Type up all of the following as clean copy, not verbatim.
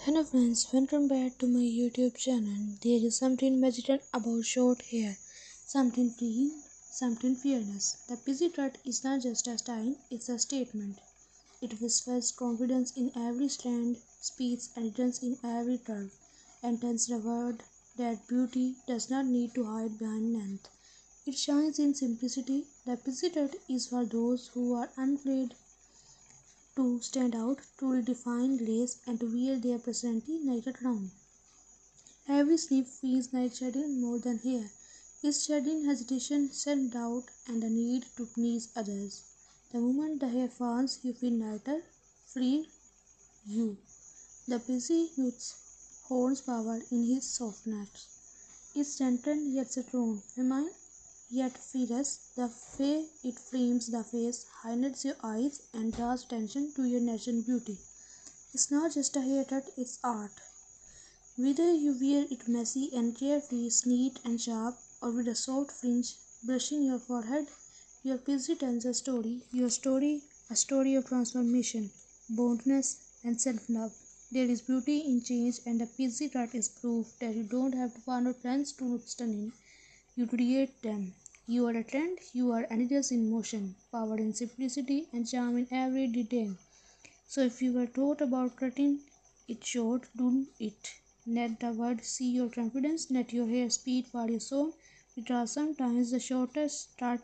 Hello friends, welcome back to my YouTube channel. There is something magical about short hair, something free, something fearless. The pixie cut is not just a style, it's a statement. It whispers confidence in every strand, speeds elegance in every curve, and tells the world that beauty does not need to hide behind length. It shines in simplicity. The pixie cut is for those who are unafraid to stand out, to redefine lace, and to wear their personality like a crown. Every sleep feels like shedding more than hair. It's shedding hesitation, self-doubt, and the need to please others. The moment the hair falls, you feel lighter, free, you. The busy youth holds power in his softness. It's gentle yet strong, feminine yet fierce. The way it frames the face, highlights your eyes, and draws attention to your natural beauty. It's not just a haircut, it's art. Whether you wear it messy and carefree, neat and sharp, or with a soft fringe brushing your forehead, your pixie tells a story. Your story, a story of transformation, boldness, and self-love. There is beauty in change, and the pixie cut is proof that you don't have to follow trends to look stunning. You create them. You are a trend, you are energies in motion, power in simplicity, and charm in every detail. So if you were taught about cutting it short, do it. Let the world see your confidence, let your hair speak for your soul, because sometimes the shortest start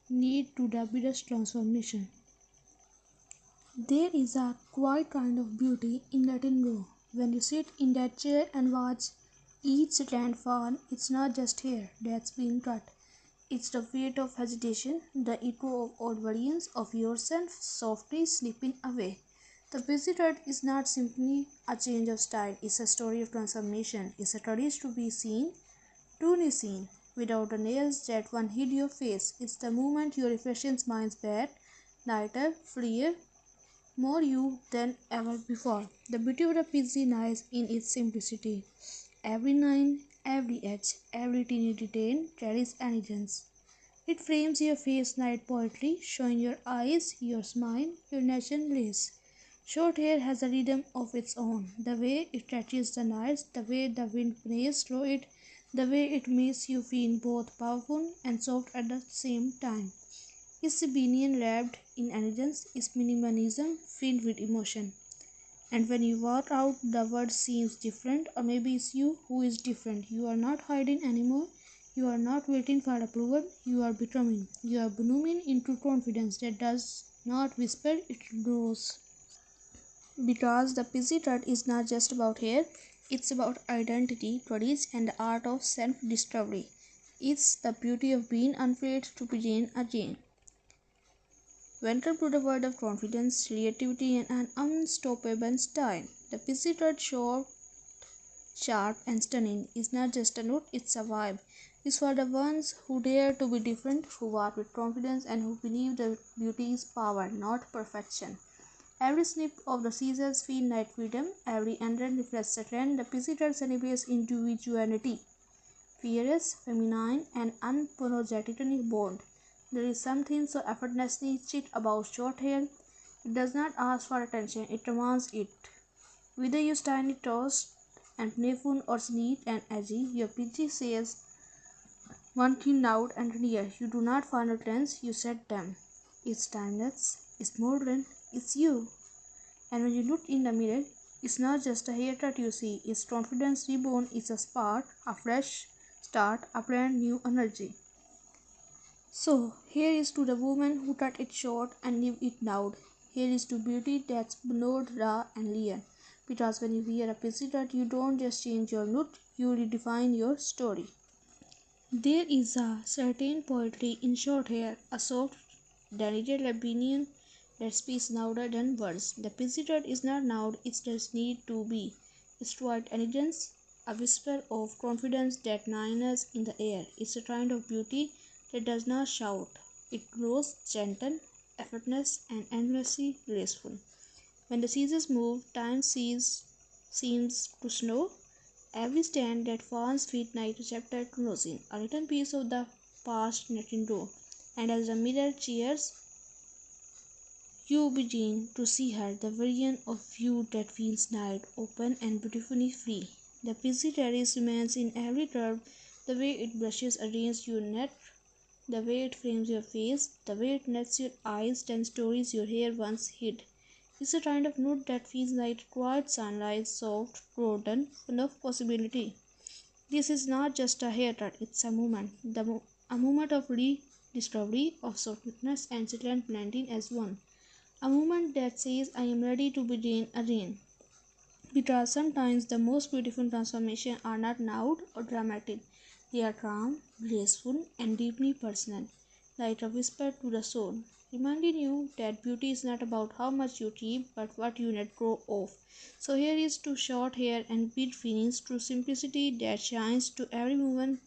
need to the biggest transformation. There is a quiet kind of beauty in letting go. When you sit in that chair and watch each strand fall, it's not just hair that's being cut. It's the weight of hesitation, the echo of old versions of yourself softly slipping away. The busy cut is not simply a change of style, it's a story of transformation. It's a courage to be seen, truly seen, without the nails that one hid your face. It's the moment your reflection smiles back, lighter, freer, more you than ever before. The beauty of the pixie lies in its simplicity. Every line, every edge, every teeny detail carries elegance. It frames your face like poetry, showing your eyes, your smile, your natural grace. Short hair has a rhythm of its own. The way it touches the nights, the way the wind plays through it, the way it makes you feel both powerful and soft at the same time. It's rebellion wrapped in elegance, it's minimalism filled with emotion. And when you walk out, the world seems different, or maybe it's you who is different. You are not hiding anymore. You are not waiting for approval. You are becoming. You are blooming into confidence that does not whisper, it grows. Because the pixie cut is not just about hair, it's about identity, courage, and the art of self discovery. It's the beauty of being unafraid to begin again. Welcome to the world of confidence, creativity, and an unstoppable style. The pixie cut short, sharp, and stunning is not just a look, it's a vibe. It's for the ones who dare to be different, who walk with confidence, and who believe that beauty is power, not perfection. Every snip of the scissors feels like freedom, every ending reflects a trend. The pixie cut celebrates individuality, fierce, feminine, and unapologetically bold. There is something so effortlessly chic about short hair. It does not ask for attention, it demands it. Whether you style it tossed and playful or neat and edgy, your pixie says one thing loud and clear. You do not follow trends, you set them. It's timeless, it's modern, it's you. And when you look in the mirror, it's not just a haircut you see, it's confidence reborn, it's a spark, a fresh start, a brand new energy. So, here is to the woman who cut it short and leave it loud. Here is to beauty that's bold, raw, and real. Because when you wear a pixie cut, you don't just change your look, you redefine your story. There is a certain poetry in short hair, a soft, delicate opinion that speaks louder than words. The pixie cut is not loud, it just need to be. It's quiet elegance, a whisper of confidence that lingers in the air. It's a kind of beauty that does not shout. It grows gentle, effortless, and endlessly graceful. When the seasons move, seems to slow. Every stand that falls feet like a chapter closing, a little piece of the past letting go. And as the mirror cheers You begin to see her, the version of you that feels light, open, and beautifully free. The busy terrace remains in every curve, the way it brushes against your neck, the way it frames your face, the way it nets your eyes, tells stories your hair once hid. It's a kind of nude that feels like quiet sunlight, soft, golden, full of possibility. This is not just a haircut, it's a moment. A moment of rediscovery, of softness and silent blending as one. A moment that says, I am ready to begin again. Because sometimes the most beautiful transformations are not loud or dramatic. They are calm, graceful, and deeply personal, like a whisper to the soul, reminding you that beauty is not about how much you keep, but what you let go of. So here is to short hair and beat feelings, to simplicity that shines, to every woman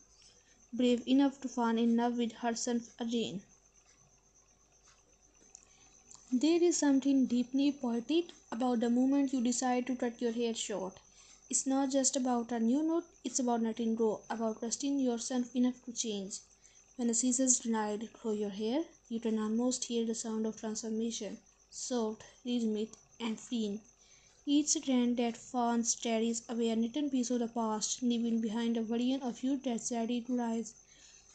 brave enough to fall in love with herself again. There is something deeply poetic about the moment you decide to cut your hair short. It's not just about a new note, it's about letting go, about trusting yourself enough to change. When the scissors glide through your hair, you can almost hear the sound of transformation, soft, rhythmic, and freeing. Each strand that falls carries away a little piece of the past, leaving behind a version of you that's ready to rise.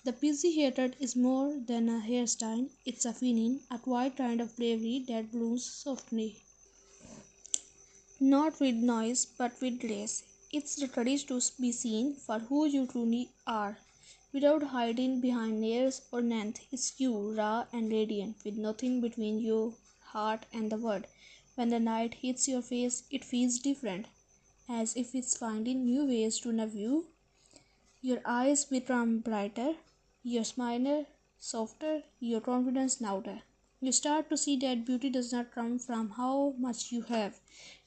The busy haircut is more than a hairstyle, it's a feeling, a quiet kind of bravery that blooms softly. Not with noise, but with grace. It's the courage to be seen for who you truly are, without hiding behind layers or length. It's you, raw and radiant, with nothing between your heart and the world. When the light hits your face, it feels different, as if it's finding new ways to love you. Your eyes become brighter, your smile softer, your confidence louder. You start to see that beauty does not come from how much you have,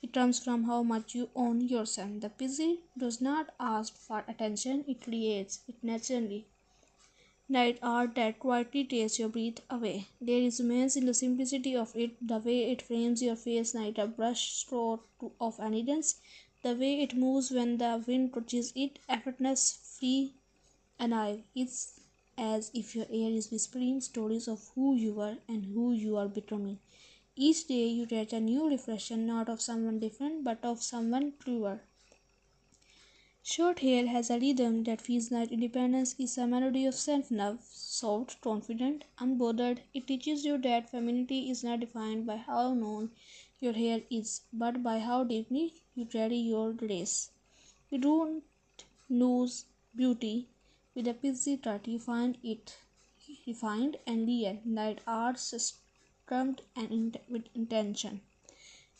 it comes from how much you own yourself. The busy does not ask for attention, it creates it naturally. Night art that quietly takes your breath away. There is immense in the simplicity of it, the way it frames your face like a brush stroke of elegance, the way it moves when the wind touches it, effortless, free, alive. It's as if your air is whispering stories of who you were and who you are becoming. Each day you get a new reflection, not of someone different, but of someone truer. Short hair has a rhythm that feels like independence is a melody of self-love, soft, confident, unbothered. It teaches you that femininity is not defined by how long your hair is, but by how deeply you carry your grace. You don't lose beauty with a busy cut, you find it refined and real, like art structured and with intention.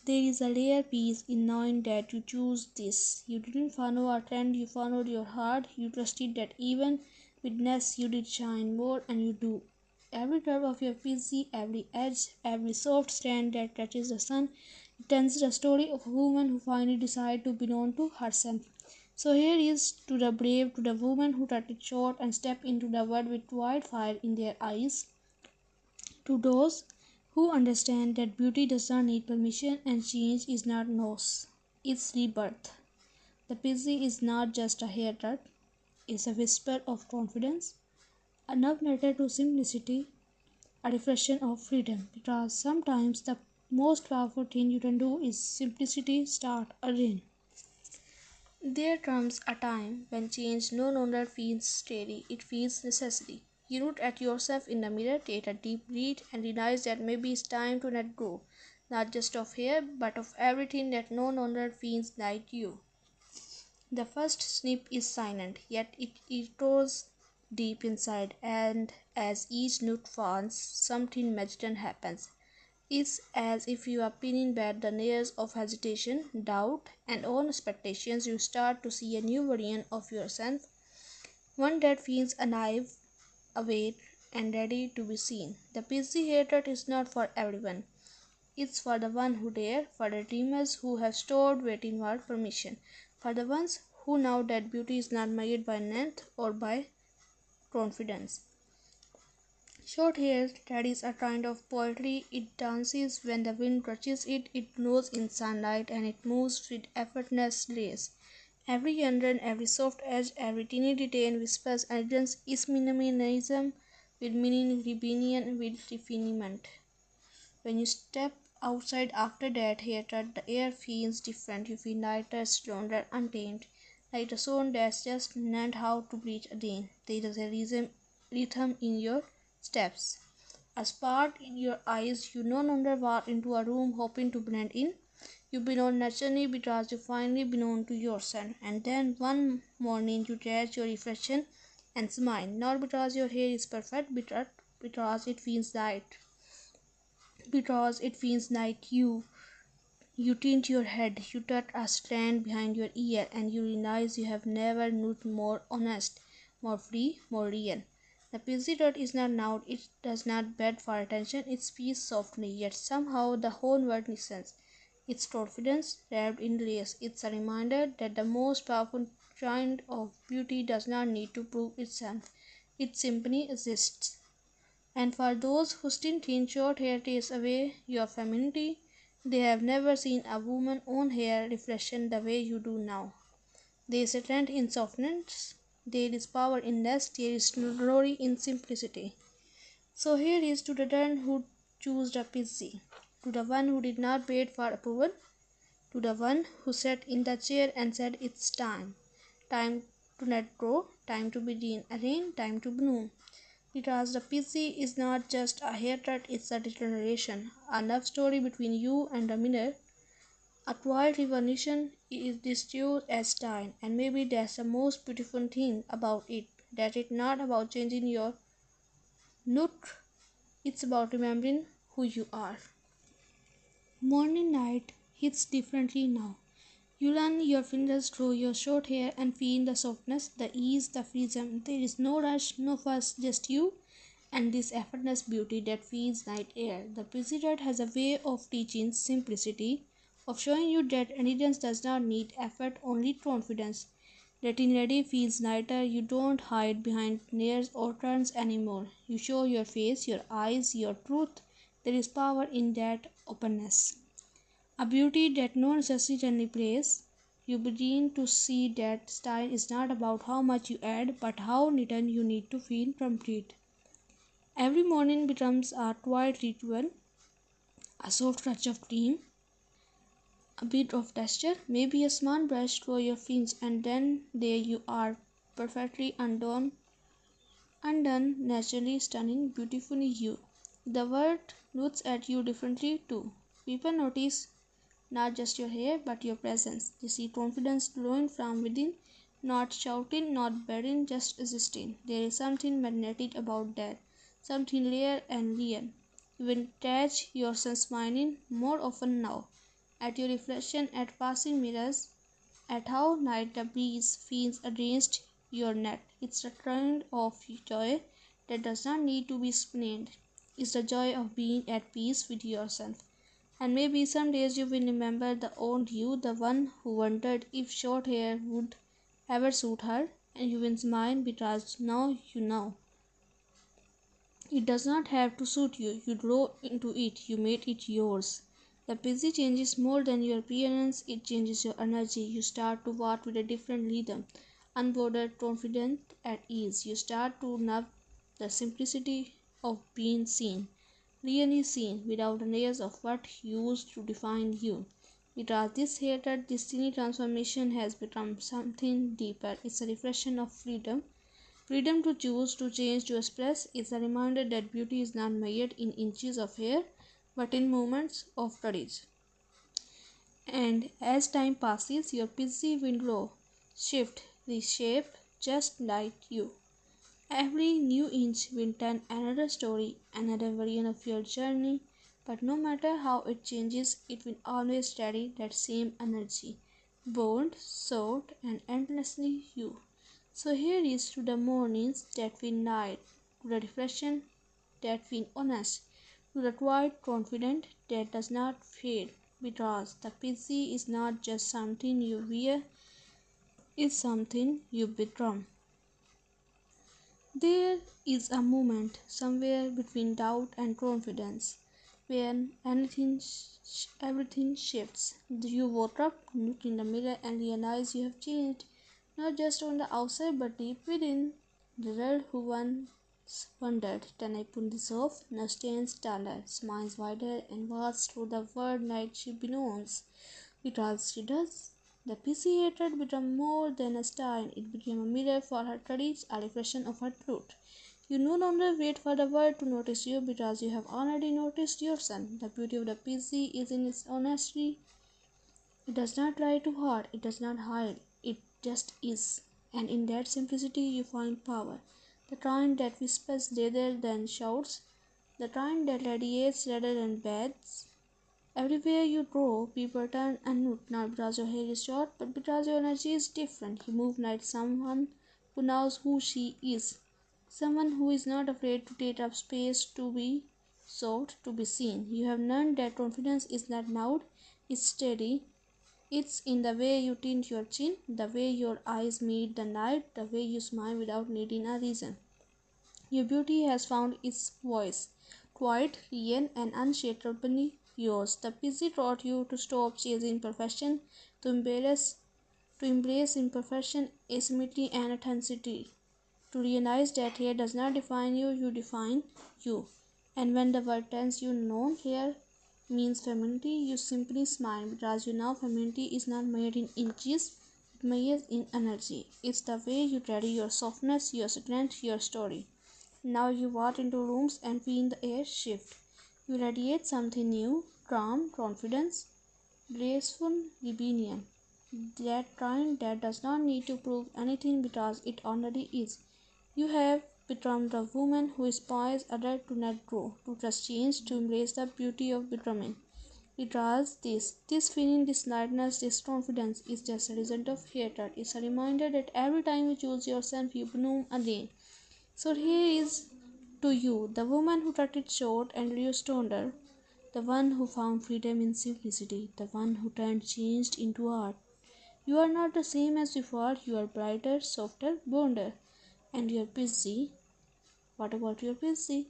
There is a rare peace in knowing that you choose this. You didn't follow a trend, you followed your heart. You trusted that even with less you did shine more, and you do. Every curve of your PC, every edge, every soft strand that touches the sun, it tells the story of a woman who finally decided to belong to herself. So here is to the brave, to the woman who cut it short and stepped into the world with wildfire in their eyes, to those who understand that beauty does not need permission and change is not loss, it's rebirth. The busy is not just a haircut, it's a whisper of confidence, a love letter to simplicity, a reflection of freedom. Because sometimes the most powerful thing you can do is simplicity start again. There comes a time when change no longer feels steady, it feels necessary. You look at yourself in the mirror, take a deep breath, and realize that maybe it's time to let go, not just of hair, but of everything that no longer feels like you. The first snip is silent, yet it echoes deep inside, and as each note falls, something magical happens. It's as if you are peeling back the layers of hesitation, doubt, and own expectations. You start to see a new version of yourself, one that feels alive, awake, and ready to be seen. The busy haircut is not for everyone. It's for the one who dare, for the dreamers who have stored waiting for permission, for the ones who know that beauty is not measured by length or by confidence. Short hair carries a kind of poetry. It dances when the wind touches it, it glows in sunlight, and it moves with effortless grace. Every under, every soft edge, every teeny detail whispers elegance is minimalism with meaning, rebellion with refinement. When you step outside after that haircut, the air feels different. You feel lighter, stronger, untamed, like a soul that's just learned how to breathe again. There is a rhythm in your steps, a spark in your eyes. You no longer walk into a room hoping to blend in. You belong naturally because you finally belong to yourself. And then one morning you catch your reflection and smile, not because your hair is perfect, but because it feels right. Because it feels like you. You tilt your head, you tuck a strand behind your ear, and you realize you have never looked more honest, more free, more real. The pixie dot is not loud, it does not beg for attention, it speaks softly, yet somehow the whole world listens. Its confidence wrapped in layers. It's a reminder that the most powerful kind of beauty does not need to prove itself. It simply exists. And for those who still think short hair takes away your femininity, they have never seen a woman's own hair reflection the way you do now. There is strength in softness, there is power in less, there is glory in simplicity. So here is to the one who chose the pixie, to the one who did not wait for approval, to the one who sat in the chair and said it's time. Time to let go, time to begin again, time to bloom. Because the PC is not just a haircut, it's a declaration, a love story between you and the mirror, a quiet revolution is distinct as style, and maybe that's the most beautiful thing about it, that it's not about changing your look, it's about remembering who you are. Morning light hits differently now. You run your fingers through your short hair and feel the softness, the ease, the freedom. There is no rush, no fuss, just you and this effortless beauty that feels like air. The President has a way of teaching simplicity, of showing you that elegance does not need effort, only confidence. Getting ready feels lighter. You don't hide behind layers or turns anymore. You show your face, your eyes, your truth. There is power in that openness. A beauty that no necessity can replace. You begin to see that style is not about how much you add, but how little you need to feel complete. Every morning becomes a quiet ritual, a soft touch of cream, a bit of texture, maybe a small brush through your fingers, and then there you are, perfectly undone, naturally stunning, beautifully you. The world looks at you differently too. People notice not just your hair, but your presence. They see confidence glowing from within, not shouting, not begging, just existing. There is something magnetic about that, something rare and real. You will catch yourself smiling more often now, at your reflection, at passing mirrors, at how light the breeze feels against your neck. It's a kind of joy that does not need to be explained. It's the joy of being at peace with yourself. And maybe some days you will remember the old you, the one who wondered if short hair would ever suit her, and you will smile because now you know. It does not have to suit you. You grow into it, you made it yours. The busy changes more than your appearance, it changes your energy. You start to walk with a different rhythm, unbothered, confident, at ease. You start to love the simplicity of being seen, really seen, without the layers of what used to define you. Because this hated destiny transformation has become something deeper. It's a reflection of freedom. Freedom to choose, to change, to express is a reminder that beauty is not measured in inches of hair, but in moments of courage. And as time passes, your busy will grow, shift, reshape, just like you. Every new inch will tell another story, another version of your journey, but no matter how it changes, it will always carry that same energy, bold, soft, and endlessly you. So here is to the mornings that feel light, to the reflection that feel honest, to the quiet confident that does not fade, because the pixie is not just something you wear, it's something you become. There is a moment somewhere between doubt and confidence when everything shifts. You woke up, look in the mirror, and realize you have changed, not just on the outside but deep within. The girl who once wondered. Then I put this off, now stands taller, smiles wider, and walks through the world night she beckons. Because she does. The PC hatred became more than a sign, it became a mirror for her courage, a reflection of her truth. You no longer wait for the world to notice you because you have already noticed yourself. The beauty of the PC is in its honesty. It does not try too hard, it does not hide, it just is. And in that simplicity you find power. The kind that whispers rather than shouts, the kind that radiates rather than beds. Everywhere you go, people turn and look, not because your hair is short, but because your energy is different. You move like someone who knows who she is. Someone who is not afraid to take up space, to be sought, to be seen. You have learned that confidence is not loud, it's steady. It's in the way you tint your chin, the way your eyes meet the night, the way you smile without needing a reason. Your beauty has found its voice, quiet, real, and unshakably yours. The busy taught you to stop chasing perfection, to embrace imperfection, asymmetry, and authenticity. To realize that hair does not define you, you define you. And when the word tells you no, hair means femininity, you simply smile because you know femininity is not made in inches, it measures in energy. It's the way you carry your softness, your strength, your story. Now you walk into rooms and feel the air shift. You radiate something new, calm, confidence, graceful rebellion. That kind that does not need to prove anything because it already is. You have become the woman who inspires others to let go, to trust change, to embrace the beauty of becoming. Because this feeling, this lightness, this confidence is just a result of hatred. It's a reminder that every time you choose yourself, you bloom again. So here is to you, the woman who cut it short and reduced her, the one who found freedom in simplicity, the one who turned changed into art. You are not the same as before, you are brighter, softer, bolder, and you are busy. What about your busy?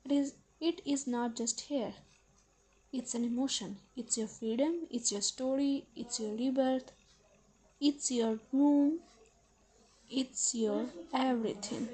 It is not just hair. It's an emotion. It's your freedom, it's your story, it's your rebirth, it's your room, it's your everything.